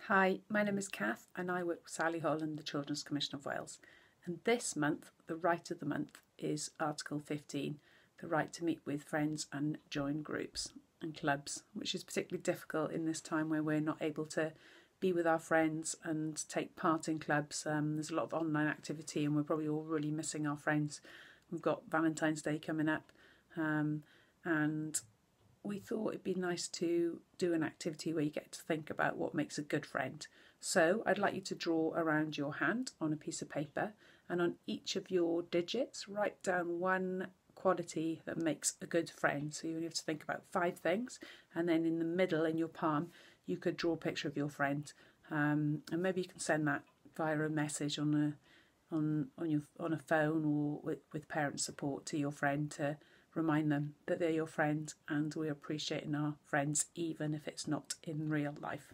Hi, my name is Kath and I work with Sally Hall and the Children's Commission of Wales. And this month, the right of the month is Article 15, the right to meet with friends and join groups and clubs, which is particularly difficult in this time where we're not able to be with our friends and take part in clubs. There's a lot of online activity and we're probably all really missing our friends. We've got Valentine's Day coming up and we thought it'd be nice to do an activity where you get to think about what makes a good friend. So I'd like you to draw around your hand on a piece of paper, and on each of your digits write down one quality that makes a good friend. So you have to think about 5 things, and then in the middle in your palm you could draw a picture of your friend, and maybe you can send that via a message on a phone or with parent support to your friend to remind them that they're your friend and we're appreciating our friends even if it's not in real life.